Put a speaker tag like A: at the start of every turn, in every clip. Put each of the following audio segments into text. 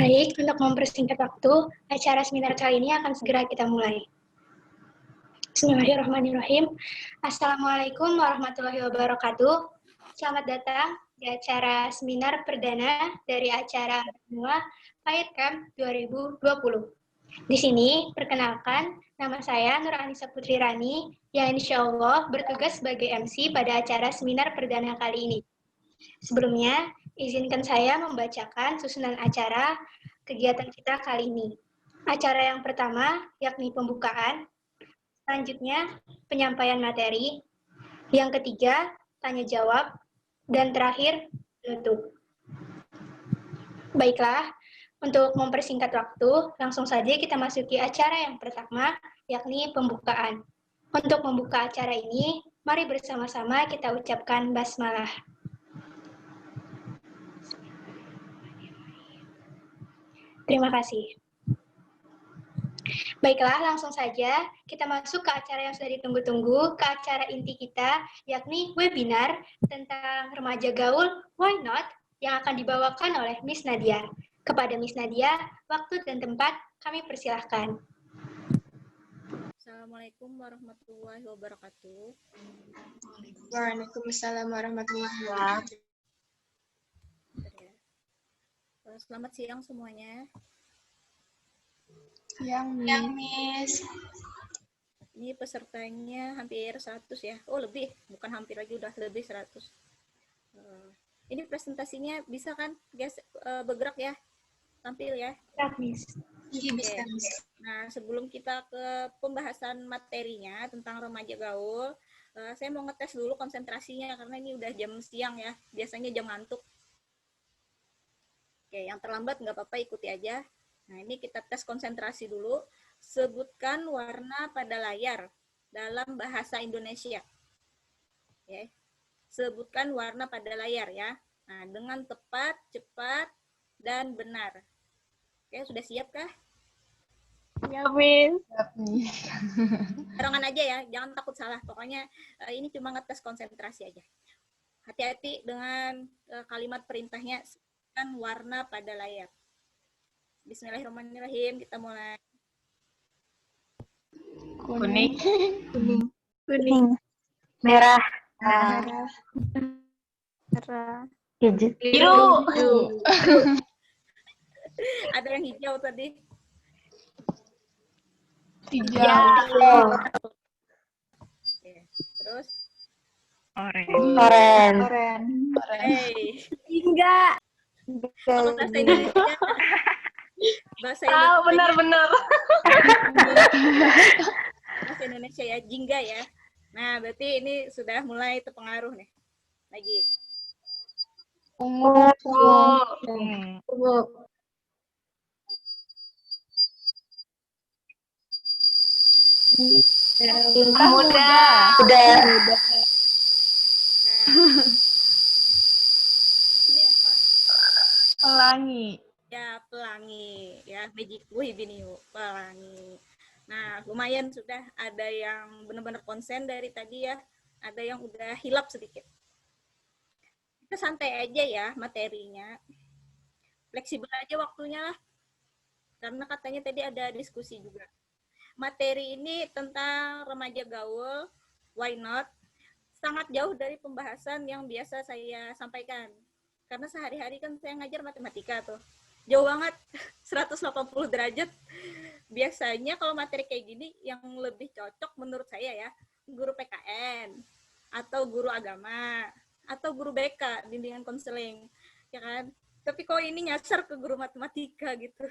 A: Baik, untuk mempersingkat waktu, acara seminar kali ini akan segera kita mulai. Bismillahirrahmanirrahim. Assalamualaikum warahmatullahi wabarakatuh. Selamat datang di acara seminar perdana dari acara Benua PAIRCamp 2020. Di sini, perkenalkan, nama saya Nur Anissa Putri Rani, yang insya Allah bertugas sebagai MC pada acara seminar perdana kali ini. Sebelumnya, izinkan saya membacakan susunan acara kegiatan kita kali ini. Acara yang pertama, yakni pembukaan. Selanjutnya, penyampaian materi. Yang ketiga, tanya jawab. Dan terakhir, penutup. Baiklah, untuk mempersingkat waktu, langsung saja kita masuki acara yang pertama, yakni pembukaan. Untuk membuka acara ini, mari bersama-sama kita ucapkan basmalah. Terima kasih. Baiklah, langsung saja kita masuk ke acara yang sudah ditunggu-tunggu, ke acara inti kita, yakni webinar tentang remaja gaul, why not, yang akan dibawakan oleh Miss Nadia. Kepada Miss Nadia, waktu dan tempat kami persilahkan.
B: Assalamualaikum warahmatullahi wabarakatuh.
C: Waalaikumsalam warahmatullahi wabarakatuh.
B: Selamat siang semuanya.
C: Siang, Miss.
B: Ini pesertanya hampir 100 ya. Oh, lebih. Bukan hampir lagi, udah lebih 100. Ini presentasinya bisa kan, guys, bergerak ya? Tampil ya?
A: Miss.
C: Iya, bisa, Miss.
B: Nah, sebelum kita ke pembahasan materinya tentang remaja gaul, saya mau ngetes dulu konsentrasinya karena ini udah jam siang ya. Biasanya jam ngantuk. Oke, yang terlambat nggak apa-apa, ikuti aja. Nah, ini kita tes konsentrasi dulu. Sebutkan warna pada layar dalam bahasa Indonesia. Oke. Sebutkan warna pada layar ya. Nah, dengan tepat, cepat, dan benar. Oke, sudah siap kah?
C: Ya, Miss. Siap, Miss.
B: Barengan aja ya, jangan takut salah. Pokoknya ini cuma ngetes konsentrasi aja. Hati-hati dengan kalimat perintahnya. Sebutkan warna pada layar. Bismillahirrahmanirrahim, kita mulai.
C: Kuning.
A: Kuning.
C: Merah.
A: Merah.
C: Biru.
B: Ada yang hijau tadi.
C: Hijau.
B: Oke. Terus?
C: Oren.
B: Hey.
A: Enggak.
B: Kalau bahasa Indonesia. Bahasa Indonesia.
C: Benar-benar.
B: Bahasa Indonesia ya, jingga ya. Nah, berarti ini sudah mulai terpengaruh nih. Lagi.
C: Ungu. Muda.
B: Ini apa?
C: Pelangi.
B: Ya, pelangi. Ya, magic wihbiniu, pelangi. Nah, lumayan sudah ada yang benar-benar konsen dari tadi ya. Ada yang udah hilap sedikit. Kita santai aja ya materinya. Fleksibel aja waktunya lah. Karena katanya tadi ada diskusi juga. Materi ini tentang remaja gaul, why not? Sangat jauh dari pembahasan yang biasa saya sampaikan. Karena sehari-hari kan saya ngajar matematika tuh. Jauh banget, 180 derajat. Biasanya kalau materi kayak gini yang lebih cocok menurut saya ya, guru PKN, atau guru agama, atau guru BK, bimbingan konseling, ya kan? Tapi kok ini nyasar ke guru matematika gitu.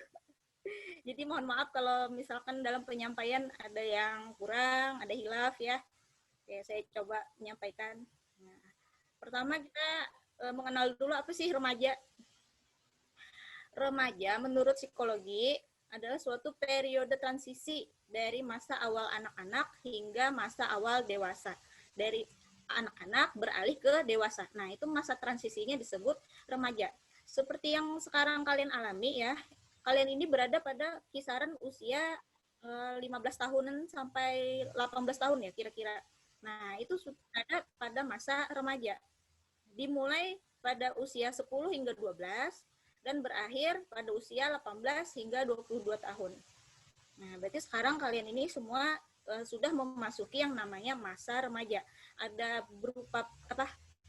B: Jadi mohon maaf kalau misalkan dalam penyampaian ada yang kurang, ada hilaf ya. Oke, saya coba menyampaikan. Nah, pertama kita mengenal dulu apa sih remaja. Remaja menurut psikologi adalah suatu periode transisi dari masa awal anak-anak hingga masa awal dewasa. Dari anak-anak beralih ke dewasa. Nah, itu masa transisinya disebut remaja. Seperti yang sekarang kalian alami ya, kalian ini berada pada kisaran usia 15 tahunan sampai 18 tahun ya kira-kira. Nah, itu sudah ada pada masa remaja. Dimulai pada usia 10 hingga 12, dan berakhir pada usia 18 hingga 22 tahun. Nah, berarti sekarang kalian ini semua sudah memasuki yang namanya masa remaja. Ada berupa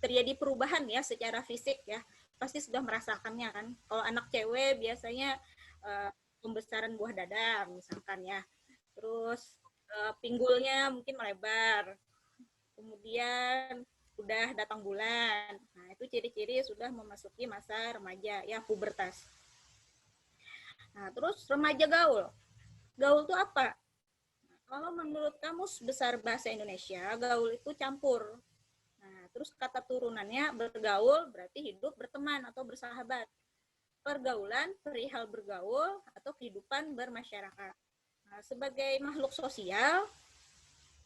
B: terjadi perubahan ya secara fisik ya. Pasti sudah merasakannya kan. Kalau anak cewek biasanya pembesaran buah dada misalkan ya. Terus pinggulnya mungkin melebar. Kemudian udah datang bulan. Nah, itu ciri-ciri sudah memasuki masa remaja ya, pubertas. Nah, terus remaja gaul. Gaul itu apa? Kalau menurut Kamus Besar Bahasa Indonesia, gaul itu campur. Nah, terus kata turunannya bergaul berarti hidup berteman atau bersahabat. Pergaulan, perihal bergaul atau kehidupan bermasyarakat. Nah, sebagai makhluk sosial,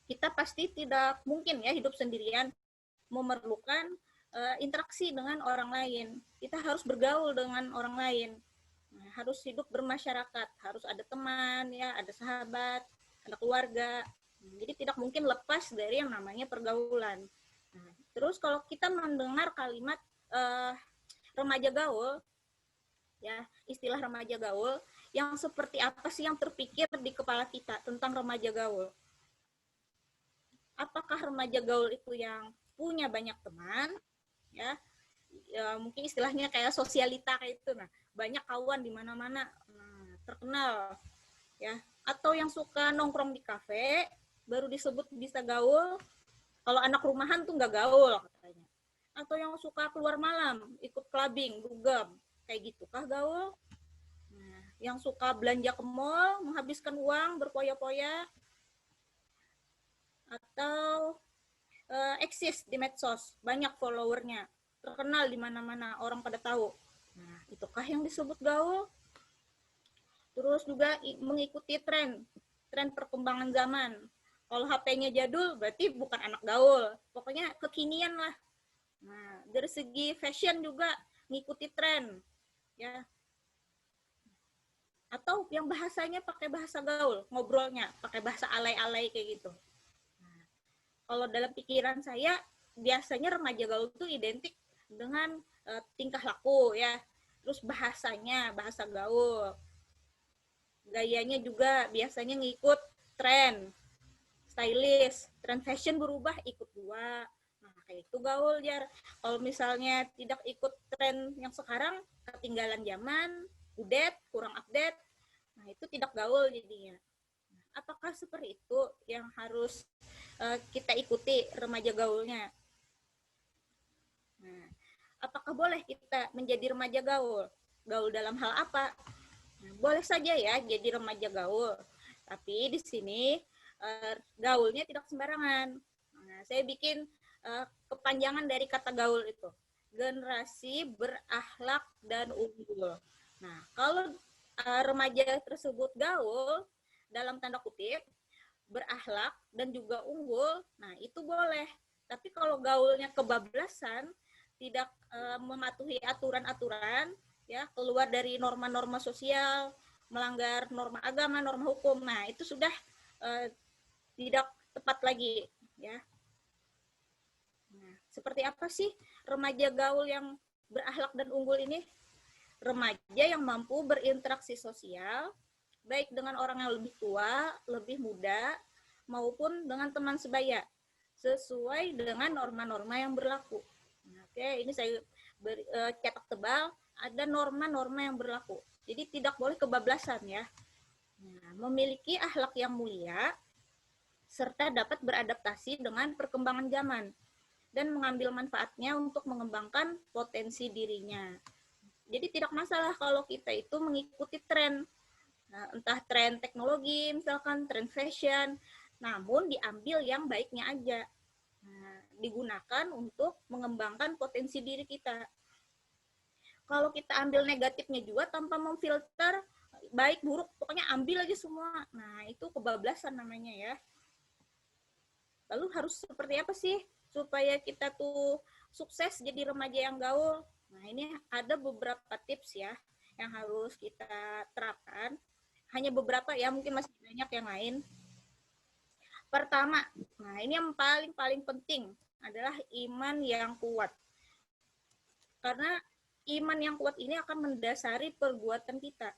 B: kita pasti tidak mungkin ya hidup sendirian, memerlukan interaksi dengan orang lain. Kita harus bergaul dengan orang lain. Nah, harus hidup bermasyarakat, harus ada teman ya, ada sahabat, ada keluarga. Jadi tidak mungkin lepas dari yang namanya pergaulan. Nah, terus kalau kita mendengar kalimat remaja gaul, ya istilah remaja gaul, yang seperti apa sih yang terpikir di kepala kita tentang remaja gaul? Apakah remaja gaul itu yang punya banyak teman, ya mungkin istilahnya kayak sosialita kayak itu, nah banyak kawan di mana-mana, terkenal, ya, atau yang suka nongkrong di kafe baru disebut bisa gaul. Kalau anak rumahan tuh nggak gaul katanya. Atau yang suka keluar malam, ikut clubbing, dugem, kayak gitu kah gaul? Nah, yang suka belanja ke mall, menghabiskan uang berpoya-poya, atau eksis di medsos, banyak followernya, terkenal di mana-mana, orang pada tahu. Nah, itukah yang disebut gaul? Terus juga mengikuti tren perkembangan zaman. Kalau HP-nya jadul, berarti bukan anak gaul. Pokoknya kekinian lah. Nah, dari segi fashion juga ngikuti tren, ya. Atau yang bahasanya pakai bahasa gaul, ngobrolnya pakai bahasa alay-alay kayak gitu. Nah, kalau dalam pikiran saya, biasanya remaja gaul itu identik dengan tingkah laku ya. Terus bahasanya, bahasa gaul. Gayanya juga biasanya ngikut tren, stylish, tren fashion berubah ikut dua. Nah, kayak itu gaul ya. Kalau misalnya tidak ikut tren yang sekarang, ketinggalan zaman, udet, kurang update, nah itu tidak gaul jadinya. Nah, apakah seperti itu yang harus kita ikuti remaja gaulnya? Nah, apakah boleh kita menjadi remaja gaul? Gaul dalam hal apa? Nah, boleh saja ya jadi remaja gaul, tapi di sini gaulnya tidak sembarangan. Nah, saya bikin kepanjangan dari kata gaul itu, generasi berakhlak dan unggul. Nah, kalau remaja tersebut gaul dalam tanda kutip berakhlak dan juga unggul, nah itu boleh. Tapi kalau gaulnya kebablasan, tidak mematuhi aturan-aturan, ya keluar dari norma-norma sosial, melanggar norma agama, norma hukum, nah itu sudah tidak tepat lagi, ya. Nah, seperti apa sih remaja gaul yang berakhlak dan unggul ini? Remaja yang mampu berinteraksi sosial, baik dengan orang yang lebih tua, lebih muda, maupun dengan teman sebaya, sesuai dengan norma-norma yang berlaku. Oke, ini saya cetak tebal, ada norma-norma yang berlaku. Jadi tidak boleh kebablasan ya. Nah, memiliki akhlak yang mulia, serta dapat beradaptasi dengan perkembangan zaman dan mengambil manfaatnya untuk mengembangkan potensi dirinya. Jadi tidak masalah kalau kita itu mengikuti tren, nah, entah tren teknologi, misalkan tren fashion, namun diambil yang baiknya aja. Nah, digunakan untuk mengembangkan potensi diri kita. Kalau kita ambil negatifnya juga tanpa memfilter baik buruk, pokoknya ambil aja semua. Nah, itu kebablasan namanya ya. Lalu harus seperti apa sih supaya kita tuh sukses jadi remaja yang gaul? Nah, ini ada beberapa tips ya yang harus kita terapkan. Hanya beberapa ya, mungkin masih banyak yang lain. Pertama, nah ini yang paling penting adalah iman yang kuat. Karena iman yang kuat ini akan mendasari perbuatan kita.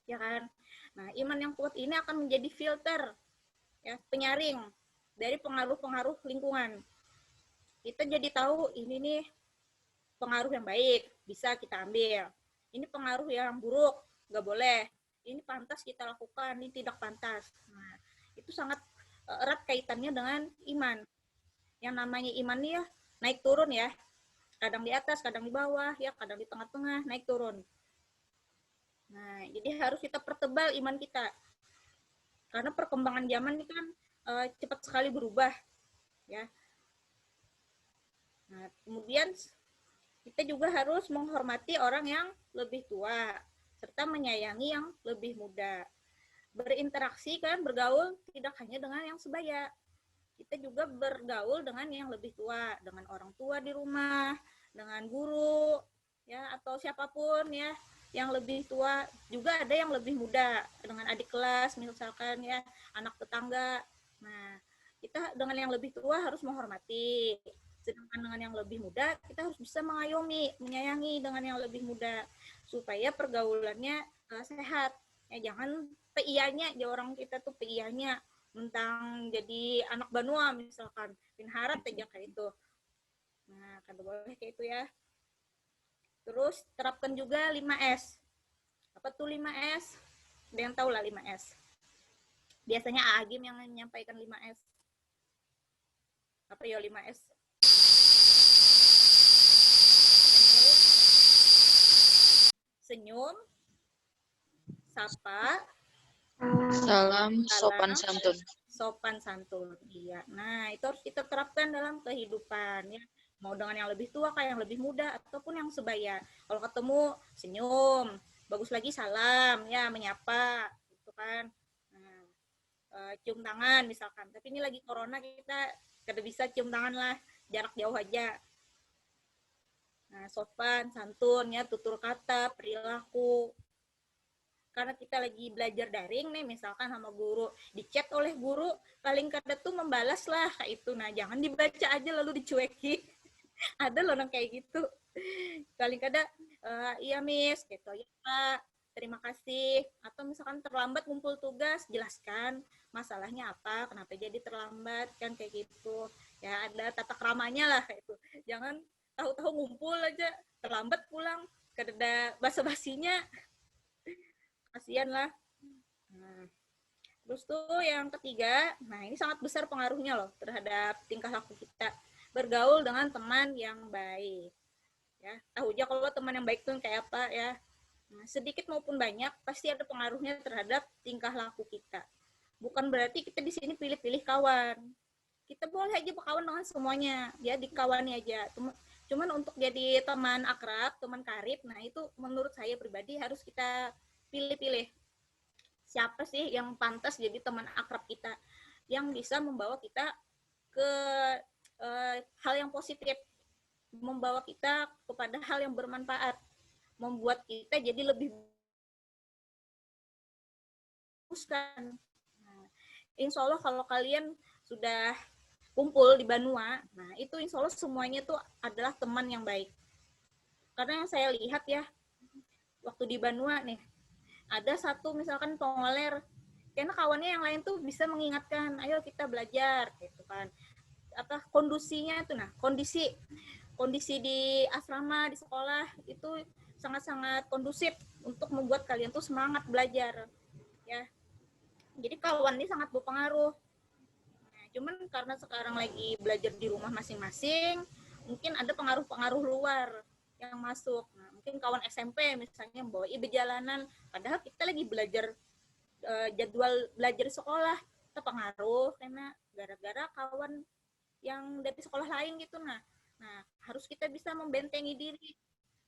B: Ya kan? Nah, iman yang kuat ini akan menjadi filter, ya, penyaring dari pengaruh-pengaruh lingkungan. Kita jadi tahu ini nih pengaruh yang baik, bisa kita ambil. Ini pengaruh yang buruk, nggak boleh. Ini pantas kita lakukan, ini tidak pantas. Nah, itu sangat erat kaitannya dengan iman. Yang namanya iman nih ya, naik turun ya. Kadang di atas, kadang di bawah, ya, kadang di tengah-tengah, naik turun. Nah, jadi harus kita pertebal iman kita. Karena perkembangan zaman ini kan cepat sekali berubah, ya. Nah, kemudian kita juga harus menghormati orang yang lebih tua, serta menyayangi yang lebih muda. Berinteraksi kan, bergaul tidak hanya dengan yang sebaya. Kita juga bergaul dengan yang lebih tua, dengan orang tua di rumah, dengan guru, ya, atau siapapun ya yang lebih tua. Juga ada yang lebih muda, dengan adik kelas misalkan ya, anak tetangga. Nah, kita dengan yang lebih tua harus menghormati. Sedangkan dengan yang lebih muda, kita harus bisa mengayomi, menyayangi dengan yang lebih muda supaya pergaulannya sehat. Ya, jangan PIA-nya, ya, orang kita tuh PIA-nya tentang jadi anak Banua misalkan, pinharat aja kayak itu. Nah, kan boleh kayak itu ya. Terus terapkan juga 5S. Apa tuh 5S? Ada yang tahu lah 5S. Biasanya Agim yang menyampaikan 5S. Apa ya 5S? Senyum, sapa,
D: Salam sopan santun.
B: sopan santun. Iya. Nah, itu harus kita terapkan dalam kehidupan ya. Mau dengan yang lebih tua kayak yang lebih muda ataupun yang sebaya. Kalau ketemu senyum, bagus lagi salam ya, menyapa gitu kan. Nah, cium tangan misalkan. Tapi ini lagi corona, kita kada bisa cium tangan lah, jarak jauh aja. Nah, sopan, santun ya, tutur kata, perilaku. Karena kita lagi belajar daring nih, misalkan sama guru, di chat oleh guru, paling kada tuh membalas lah kayak itu. Nah, jangan dibaca aja lalu dicueki. Ada loh yang kayak gitu. Paling kada, iya miss, gitu, ya Pak, terima kasih. Atau misalkan terlambat ngumpul tugas, jelaskan masalahnya apa, kenapa jadi terlambat, kan kayak gitu. Ya, ada tata keramanya lah kayak itu. Jangan tahu-tahu ngumpul aja, terlambat pulang, kada ada basa-basinya. Kasian lah. Nah, terus tuh yang ketiga, nah ini sangat besar pengaruhnya loh terhadap tingkah laku kita. Bergaul dengan teman yang baik. Ya, tahu aja kalau teman yang baik tuh kayak apa ya. Nah, sedikit maupun banyak pasti ada pengaruhnya terhadap tingkah laku kita. Bukan berarti kita di sini pilih-pilih kawan. Kita boleh aja berkawan dengan semuanya, ya dikawani aja. Cuman untuk jadi teman akrab, teman karib, nah itu menurut saya pribadi harus kita pilih-pilih. Siapa sih yang pantas jadi teman akrab kita, yang bisa membawa kita ke hal yang positif, membawa kita kepada hal yang bermanfaat, membuat kita jadi lebih buskan. Nah, insya Allah kalau kalian sudah kumpul di Banua, nah itu insya Allah semuanya tuh adalah teman yang baik. Karena yang saya lihat ya, waktu di Banua nih, ada satu misalkan pengoler, karena kawannya yang lain tuh bisa mengingatkan, ayo kita belajar, gitu kan. Apa kondisinya itu, nah kondisi di asrama, di sekolah itu sangat-sangat kondusif untuk membuat kalian tuh semangat belajar, ya. Jadi kawan ini sangat berpengaruh. Nah, cuman karena sekarang lagi belajar di rumah masing-masing, mungkin ada pengaruh-pengaruh luar yang masuk. Nah, mungkin kawan SMP misalnya membawa perjalanan, padahal kita lagi belajar jadwal belajar sekolah, terpengaruh karena gara-gara kawan yang dari sekolah lain gitu. Nah harus kita bisa membentengi diri.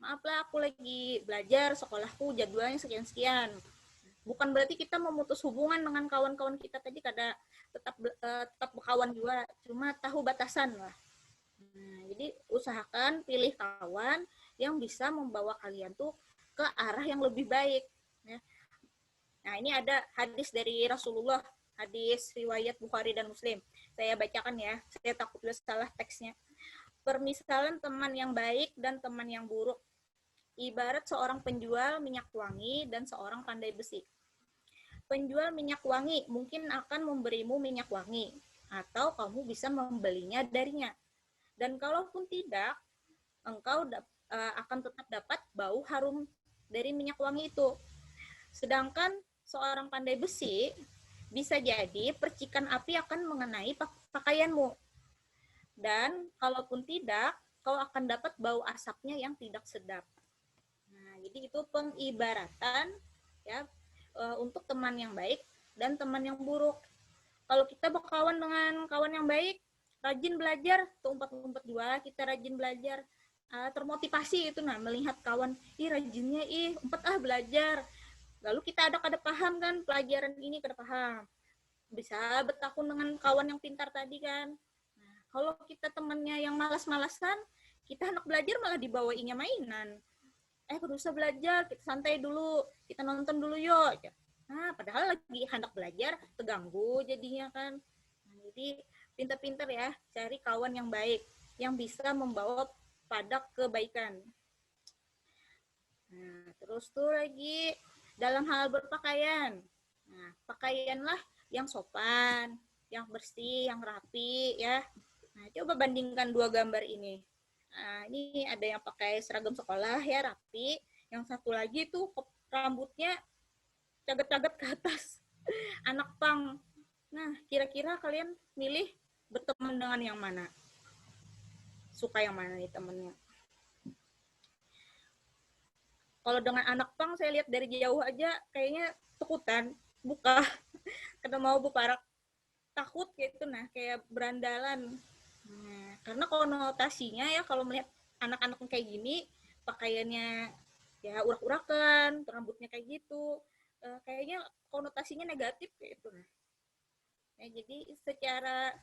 B: Maaflah, aku lagi belajar, sekolahku jadwalnya sekian-sekian. Bukan berarti kita memutus hubungan dengan kawan-kawan kita tadi, kada tetap berkawan juga, cuma tahu batasan lah. Nah, jadi usahakan pilih kawan yang bisa membawa kalian tuh ke arah yang lebih baik. Ya. Nah, ini ada hadis dari Rasulullah, hadis riwayat Bukhari dan Muslim. Saya bacakan ya, saya takut salah teksnya. permisalan teman yang baik dan teman yang buruk. Ibarat seorang penjual minyak wangi dan seorang pandai besi. Penjual minyak wangi mungkin akan memberimu minyak wangi, atau kamu bisa membelinya darinya. Dan kalaupun tidak, engkau akan tetap dapat bau harum dari minyak wangi itu. Sedangkan seorang pandai besi, bisa jadi percikan api akan mengenai pakaianmu. Dan kalaupun tidak, kau akan dapat bau asapnya yang tidak sedap. Nah, jadi itu pengibaratan ya untuk teman yang baik dan teman yang buruk. Kalau kita berkawan dengan kawan yang baik, rajin belajar, tuh umpet-umpet juga, kita rajin belajar, termotivasi itu melihat kawan, rajinnya umpet belajar. Lalu kita ada paham kan pelajaran ini, kada paham. Bisa bertakun dengan kawan yang pintar tadi kan. Nah, kalau kita temannya yang malas-malasan, kita hendak belajar malah dibawainya mainan. Usah belajar, kita santai dulu, kita nonton dulu yuk. Nah, padahal lagi hendak belajar, terganggu jadinya kan. Nah, jadi pintar-pintar ya, cari kawan yang baik, yang bisa membawa pada kebaikan. Nah, terus tuh lagi dalam hal berpakaian. Nah, pakaianlah yang sopan, yang bersih, yang rapi ya. Nah, coba bandingkan dua gambar ini. Nah, ini ada yang pakai seragam sekolah ya, rapi. Yang satu lagi tuh rambutnya caget-caget ke atas. Anak pang. Nah, kira-kira kalian milih berteman dengan yang mana? Suka yang mana nih temennya? Kalau dengan anak pang, saya lihat dari jauh aja kayaknya takutan. Buka. Karena mau berparak. Takut gitu, nah kayak berandalan. Nah, karena konotasinya ya kalau melihat anak-anak kayak gini, pakaiannya ya urak-urakan, rambutnya kayak gitu, kayaknya konotasinya negatif kayak itu. Nah, jadi secara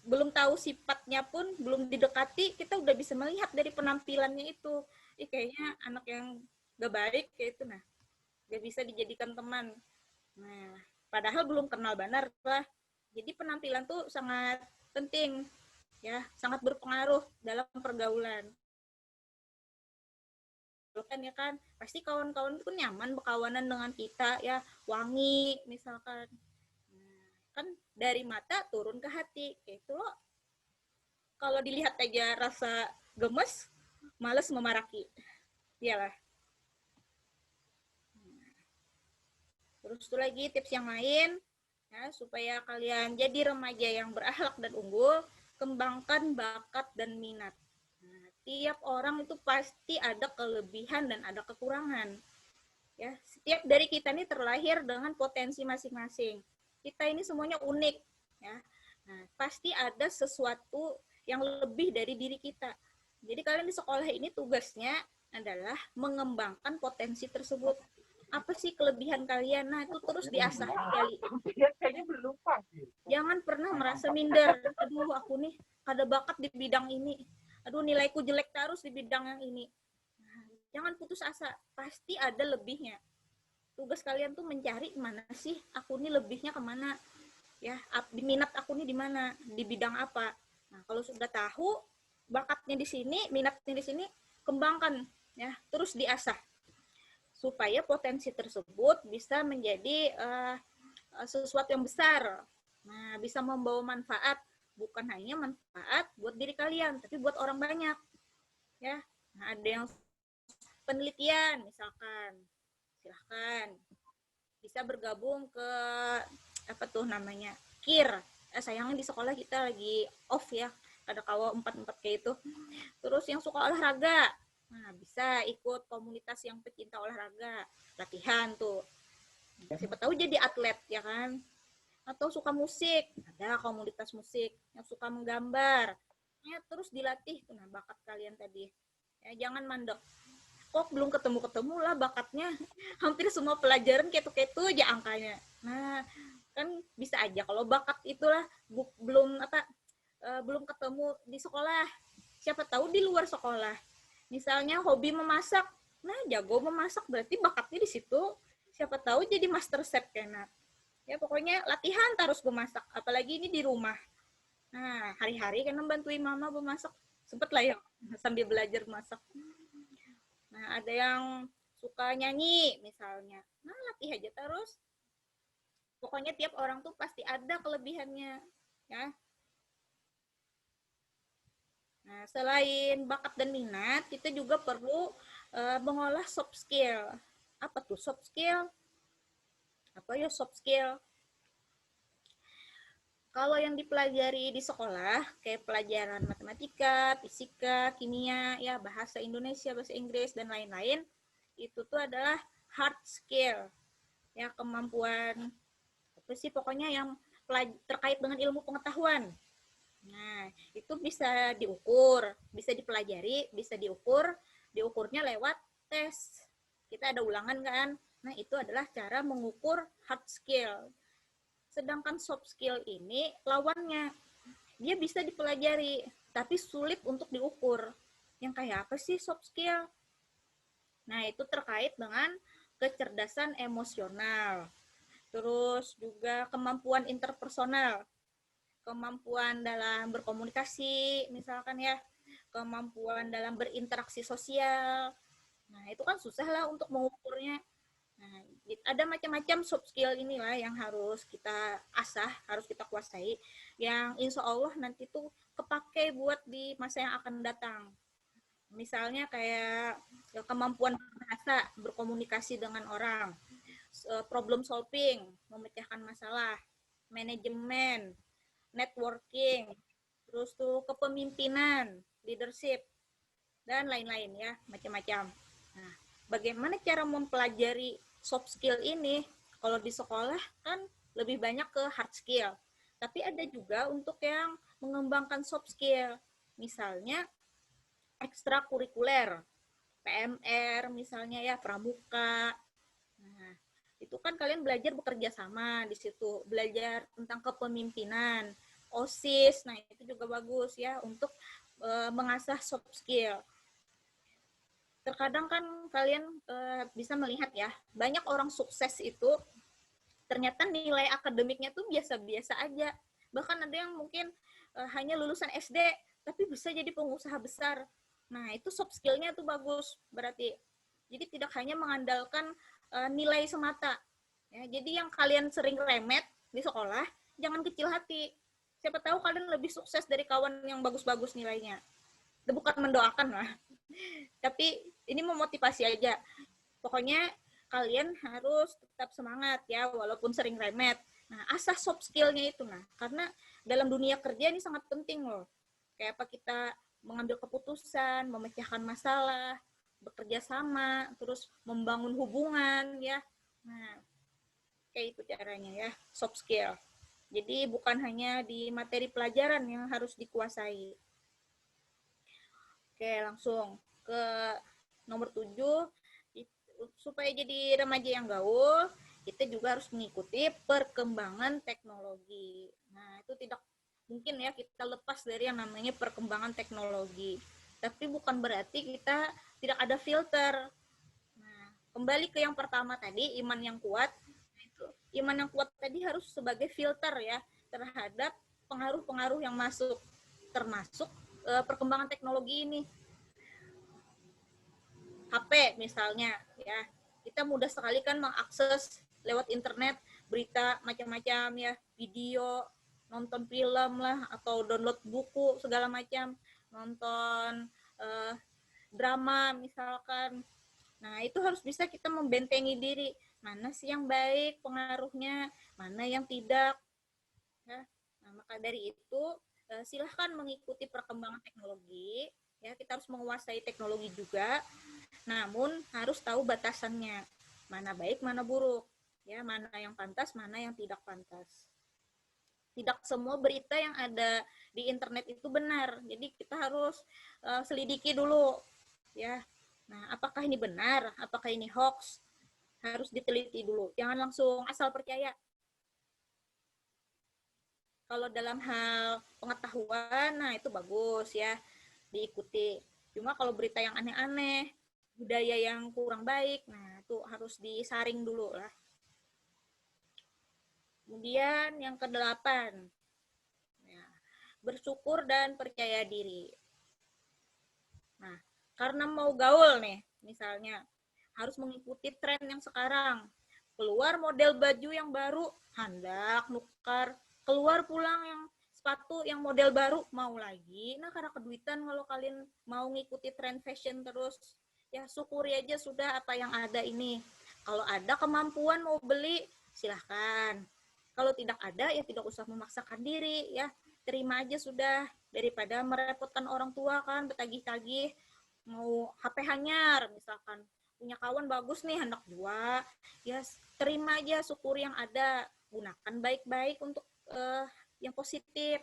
B: belum tahu sifatnya pun, belum didekati, kita udah bisa melihat dari penampilannya itu, kayaknya anak yang gak baik kayak itu, nah gak bisa dijadikan teman. Nah, padahal belum kenal benar lah. Jadi penampilan tuh sangat penting. Ya, sangat berpengaruh dalam pergaulan. Kan ya kan, pasti kawan-kawan itu nyaman berkawanan dengan kita ya, wangi misalkan. Nah, kan dari mata turun ke hati, kayak itu loh. Kalau dilihat aja rasa gemes, males memaraki. Iyalah. Terus tuh lagi tips yang lain ya, supaya kalian jadi remaja yang berakhlak dan unggul. Kembangkan bakat dan minat. Nah, tiap orang itu pasti ada kelebihan dan ada kekurangan. Ya, setiap dari kita ini terlahir dengan potensi masing-masing. Kita ini semuanya unik. Ya, nah, pasti ada sesuatu yang lebih dari diri kita. Jadi kalian di sekolah ini tugasnya adalah mengembangkan potensi tersebut. Apa sih kelebihan kalian? Nah, itu terus diasah kali. Jangan pernah merasa minder. Aduh, aku nih ada bakat di bidang ini. Aduh, nilaiku jelek terus di bidang yang ini. Nah, jangan putus asa. Pasti ada lebihnya. Tugas kalian tuh mencari mana sih aku nih lebihnya kemana. Ya, minat aku nih di mana, di bidang apa. Nah, kalau sudah tahu bakatnya di sini, minatnya di sini, kembangkan ya, terus diasah supaya potensi tersebut bisa menjadi sesuatu yang besar. Nah, bisa membawa manfaat, bukan hanya manfaat buat diri kalian, tapi buat orang banyak. Ya, nah, ada yang penelitian misalkan, silahkan bisa bergabung ke apa tuh namanya, KIR. Sayangnya di sekolah kita lagi off ya, ada kawa 4-4 kayak itu. Terus yang suka olahraga, nah bisa ikut komunitas yang pecinta olahraga, latihan tuh. Siapa tahu jadi atlet ya kan. Atau suka musik, ada komunitas musik. Yang suka menggambar, ya terus dilatih tuh, nah bakat kalian tadi. Ya, jangan mandek. Kok belum ketemu lah bakatnya. Hampir semua pelajaran ketu-ketu aja angkanya. Nah, kan bisa aja kalau bakat itulah belum ketemu di sekolah. Siapa tahu di luar sekolah. Misalnya hobi memasak, nah jago memasak berarti bakatnya di situ. Siapa tahu jadi master chef kena. Ya pokoknya latihan terus memasak, apalagi ini di rumah. Nah hari-hari kan bantuin mama memasak, sempet lah ya sambil belajar masak. Nah, ada yang suka nyanyi misalnya. Nah, latih aja terus. Pokoknya tiap orang tuh pasti ada kelebihannya, ya. Nah, selain bakat dan minat, kita juga perlu mengolah soft skill. Apa tuh soft skill? Apa ya soft skill? Kalau yang dipelajari di sekolah, kayak pelajaran matematika, fisika, kimia, ya bahasa Indonesia, bahasa Inggris, dan lain-lain, itu tuh adalah hard skill, ya kemampuan apa sih pokoknya yang terkait dengan ilmu pengetahuan. Nah, itu bisa diukur, bisa dipelajari, bisa diukur, diukurnya lewat tes. Kita ada ulangan kan? Nah, itu adalah cara mengukur hard skill. Sedangkan soft skill ini lawannya, dia bisa dipelajari, tapi sulit untuk diukur. Yang kayak apa sih soft skill? Nah, itu terkait dengan kecerdasan emosional, terus juga kemampuan interpersonal, kemampuan dalam berkomunikasi, misalkan ya, kemampuan dalam berinteraksi sosial. Nah, itu kan susah lah untuk mengukurnya. Nah, ada macam-macam soft skill inilah yang harus kita asah, harus kita kuasai, yang insya Allah nanti tuh kepake buat di masa yang akan datang. Misalnya kayak kemampuan bahasa, berkomunikasi dengan orang, problem solving, memecahkan masalah, manajemen, networking, terus tuh kepemimpinan, leadership, dan lain-lain ya, macam-macam. Nah, bagaimana cara mempelajari soft skill ini? Kalau di sekolah kan lebih banyak ke hard skill, tapi ada juga untuk yang mengembangkan soft skill, misalnya ekstrakurikuler, PMR misalnya ya, pramuka. Nah, itu kan kalian belajar bekerja sama di situ, belajar tentang kepemimpinan, OSIS. Nah, itu juga bagus ya untuk mengasah soft skill. Terkadang kan kalian bisa melihat ya, banyak orang sukses itu ternyata nilai akademiknya tuh biasa-biasa aja. Bahkan ada yang mungkin hanya lulusan SD, tapi bisa jadi pengusaha besar. Nah, itu soft skill-nya tuh bagus berarti. Jadi tidak hanya mengandalkan nilai semata. Ya, jadi yang kalian sering remet di sekolah, jangan kecil hati. Siapa tahu kalian lebih sukses dari kawan yang bagus-bagus nilainya. Itu bukan mendoakan lah. Tapi ini memotivasi aja. Pokoknya kalian harus tetap semangat ya, walaupun sering remet. Nah, asah soft skill-nya itu, nah, karena dalam dunia kerja ini sangat penting loh. Kayak apa kita mengambil keputusan, memecahkan masalah, bekerja sama, terus membangun hubungan ya. Nah, kayak itu caranya ya, soft skill. Jadi bukan hanya di materi pelajaran yang harus dikuasai. Oke, langsung ke nomor 7. Supaya jadi remaja yang gaul, kita juga harus mengikuti perkembangan teknologi. Nah, itu tidak mungkin ya kita lepas dari yang namanya perkembangan teknologi. Tapi bukan berarti kita tidak ada filter. Nah, kembali ke yang pertama tadi, iman yang kuat. Iman yang kuat tadi harus sebagai filter ya terhadap pengaruh-pengaruh yang masuk, termasuk perkembangan teknologi ini. HP misalnya ya, kita mudah sekali kan mengakses lewat internet berita macam-macam ya, video, nonton film lah, atau download buku segala macam, nonton drama misalkan. Nah, itu harus bisa kita membentengi diri, mana sih yang baik pengaruhnya, mana yang tidak ya. Nah, maka dari itu silahkan mengikuti perkembangan teknologi ya, kita harus menguasai teknologi juga, namun harus tahu batasannya, mana baik mana buruk ya, mana yang pantas mana yang tidak pantas. Tidak semua berita yang ada di internet itu benar, jadi kita harus selidiki dulu ya. Nah, apakah ini benar, apakah ini hoax, harus diteliti dulu, jangan langsung asal percaya. Kalau dalam hal pengetahuan, nah itu bagus ya, diikuti. Cuma kalau berita yang aneh-aneh, budaya yang kurang baik, nah itu harus disaring dulu lah. Kemudian yang ke-8, ya, bersyukur dan percaya diri. Nah, karena mau gaul nih, misalnya harus mengikuti tren yang sekarang. Keluar model baju yang baru, handak nukar. Keluar pulang yang sepatu yang model baru, mau lagi. Nah, karena keduitan kalau kalian mau ngikuti tren fashion terus, ya syukuri aja sudah apa yang ada ini. Kalau ada kemampuan mau beli, silahkan. Kalau tidak ada, ya tidak usah memaksakan diri, ya. Terima aja sudah, daripada merepotkan orang tua kan, bertagih-tagih, mau HP hanyar misalkan, punya kawan bagus nih hendak jual, ya terima aja, syukuri yang ada, gunakan baik-baik untuk yang positif.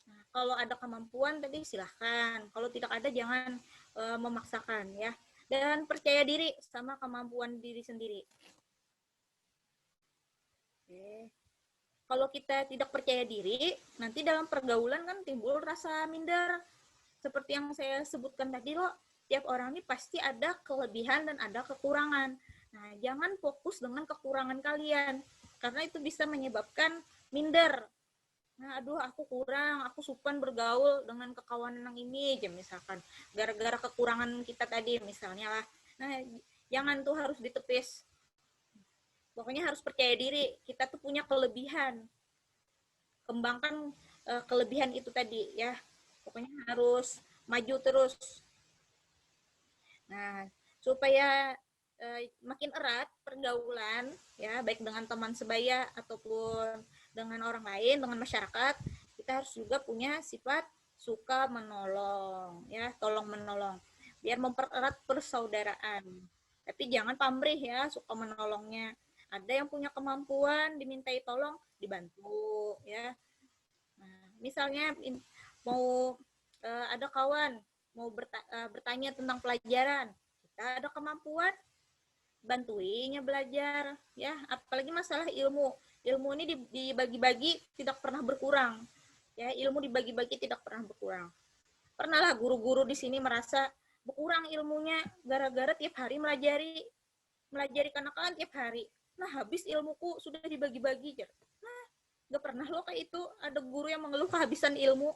B: Nah, kalau ada kemampuan tadi silahkan, kalau tidak ada jangan memaksakan ya, dan percaya diri sama kemampuan diri sendiri. Oke. Kalau kita tidak percaya diri, nanti dalam pergaulan kan timbul rasa minder. Seperti yang saya sebutkan tadi loh, tiap orang ini pasti ada kelebihan dan ada kekurangan. Nah, jangan fokus dengan kekurangan kalian, karena itu bisa menyebabkan minder. Nah, aduh aku kurang, aku supan bergaul dengan kekawanan yang ini, aja misalkan. Gara-gara kekurangan kita tadi, misalnya lah. Nah, jangan tuh harus ditepis. Pokoknya harus percaya diri, kita tuh punya kelebihan. Kembangkan kelebihan itu tadi ya. Pokoknya harus maju terus. Nah, supaya makin erat pergaulan ya, baik dengan teman sebaya ataupun dengan orang lain, dengan masyarakat, kita harus juga punya sifat suka menolong ya, tolong menolong biar mempererat persaudaraan. Tapi jangan pamrih ya suka menolongnya. Ada yang punya kemampuan dimintai tolong, dibantu ya. Nah, misalnya mau ada kawan mau bertanya tentang pelajaran, kita ada kemampuan, bantuinnya belajar ya. Apalagi masalah ilmu ini dibagi-bagi tidak pernah berkurang ya, ilmu dibagi-bagi tidak pernah berkurang. Pernahlah guru-guru di sini merasa berkurang ilmunya gara-gara tiap hari melajari kenakalan tiap hari. Nah, habis ilmuku sudah dibagi-bagi. Nah, gak pernah loh kayak itu ada guru yang mengeluh kehabisan ilmu,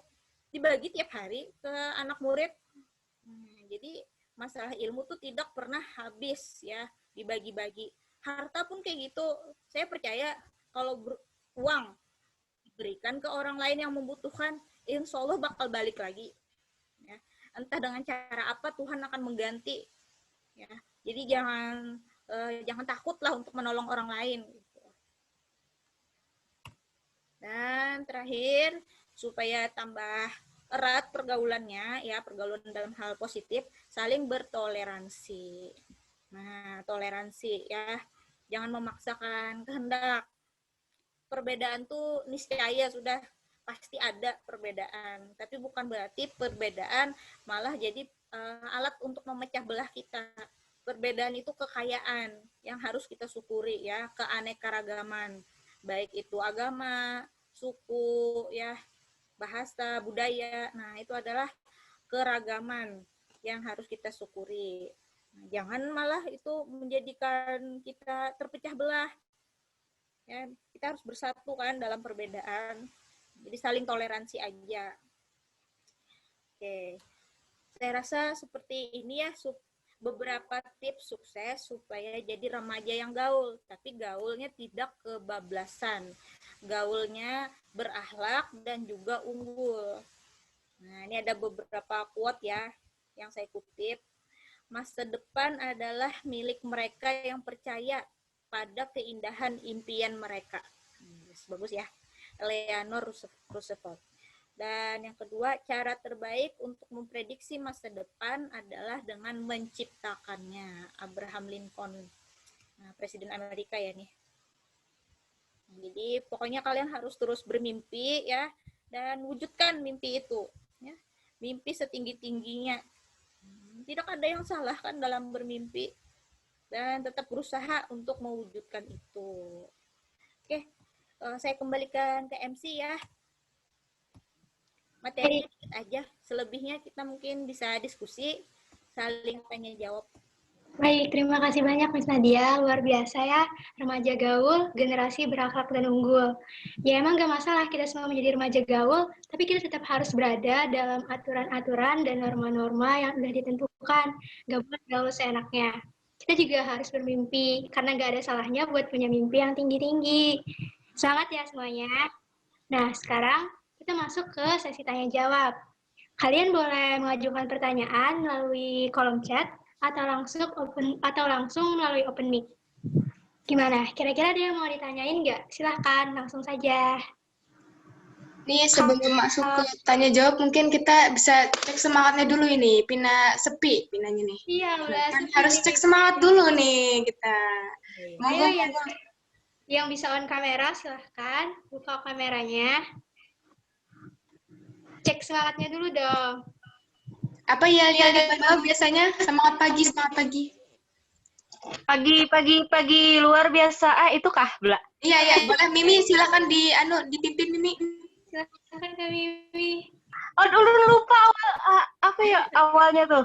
B: dibagi tiap hari ke anak murid. Jadi masalah ilmu tuh tidak pernah habis ya, dibagi-bagi. Harta pun kayak gitu. Saya percaya kalau uang diberikan ke orang lain yang membutuhkan, insya Allah bakal balik lagi. Ya. Entah dengan cara apa Tuhan akan mengganti. Ya. Jadi jangan takutlah untuk menolong orang lain. Dan terakhir, supaya tambah erat pergaulannya, ya pergaulan dalam hal positif, saling bertoleransi. Nah, toleransi ya, jangan memaksakan kehendak. Perbedaan tuh niscaya sudah pasti ada perbedaan, tapi bukan berarti perbedaan malah jadi alat untuk memecah belah kita. Perbedaan itu kekayaan yang harus kita syukuri ya, keanekaragaman, baik itu agama, suku, ya, bahasa, budaya. Nah, itu adalah keragaman yang harus kita syukuri. Nah, jangan malah itu menjadikan kita terpecah belah. Ya, kita harus bersatu kan dalam perbedaan. Jadi saling toleransi aja. Oke. Saya rasa seperti ini ya beberapa tips sukses supaya jadi remaja yang gaul, tapi gaulnya tidak kebablasan, gaulnya berakhlak dan juga unggul. Nah, ini ada beberapa quote ya yang saya kutip. Masa depan adalah milik mereka yang percaya pada keindahan impian mereka. Bagus ya, Eleanor Roosevelt. Dan yang kedua, cara terbaik untuk memprediksi masa depan adalah dengan menciptakannya. Abraham Lincoln, Presiden Amerika ya nih. Jadi pokoknya kalian harus terus bermimpi ya, dan wujudkan mimpi itu. Ya. Mimpi setinggi-tingginya. Tidak ada yang salah kan dalam bermimpi, dan tetap berusaha untuk mewujudkan itu. Oke, saya kembalikan ke MC ya. Materi aja, selebihnya kita mungkin bisa diskusi, saling tanya jawab.
A: Baik, terima kasih banyak Miss Nadia. Luar biasa ya, remaja gaul, generasi berakhlak dan unggul. Ya emang gak masalah kita semua menjadi remaja gaul, tapi kita tetap harus berada dalam aturan-aturan dan norma-norma yang sudah ditentukan. Gak boleh gaul seenaknya. Kita juga harus bermimpi, karena gak ada salahnya buat punya mimpi yang tinggi-tinggi. Semangat ya semuanya. Nah, sekarang kita masuk ke sesi tanya-jawab. Kalian boleh mengajukan pertanyaan melalui kolom chat atau langsung melalui open mic. Gimana? Kira-kira ada yang mau ditanyain nggak? Silahkan, langsung saja.
E: Nih sebelum masuk ke tanya jawab mungkin kita bisa cek semangatnya dulu ini. Pina sepi pinanya nih.
A: Iya, udah
E: Kan
A: sepi
E: harus
A: nih.
E: cek semangat dulu nih kita.
A: Ayo
E: Monggo.
A: yang bisa on kamera silahkan buka kameranya. Cek semangatnya dulu dong.
E: Apa ya di bawah biasanya semangat pagi.
C: Pagi luar biasa. Itu kah, Bla?
E: Iya, boleh Mimi silakan dipimpin Mimi.
A: Silakan Kak Mimi.
C: Oh, dulu lupa awalnya tuh.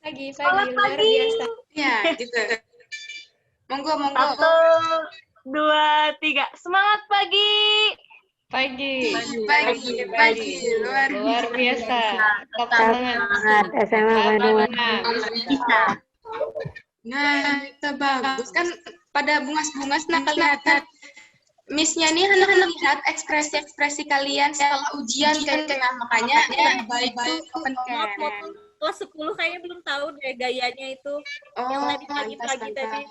A: Pagi
C: Selamat
A: luar
C: pagi.
A: biasa.
E: Iya, gitu. Monggo.
C: 1, 2, 3. Semangat pagi.
E: Pagi.
C: Luar biasa. Tetap
F: Semangat SMA Bandung.
C: Bisa.
E: Nah, itu bagus kan pada bungas-bungas nah kelihatan. Miss-nya nih anak-anak lihat ekspresi kalian setelah ujian kayak makanya ya baik-baik open cam.
B: Kelas 10 kayaknya belum tahu deh gayanya itu. Yang
E: Oh,
B: tadi pagi-pagi tadi.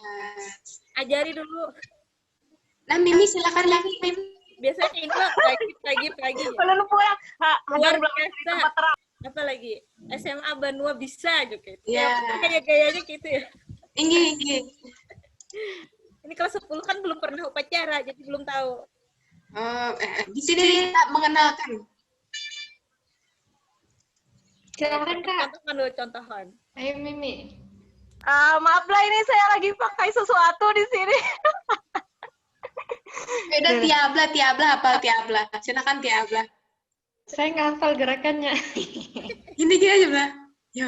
B: Ajari dulu.
E: Nah, Mimi silakan lagi, Mim.
B: Biasanya itu pagi-pagi.
C: Kalau lu pulang,
B: Luar
C: belakang di
B: biasa.
C: tempat terang.
B: Apa lagi? SMA Banua bisa juga.
E: Iya.
B: Kayak gayanya gitu ya.
E: Inggi.
B: Ini kelas 10 kan belum pernah upacara, jadi belum tahu.
E: Di sini kita mengenalkan.
A: Silakan Kak.
B: Contohan.
C: Ayo Mimi. Maaf lah ini saya lagi pakai sesuatu di sini.
E: Beda Tiabla, hafal Tiabla. Silakan Tiabla.
C: Saya nggak hafal gerakannya.
E: Gini aja, Bla. Yo.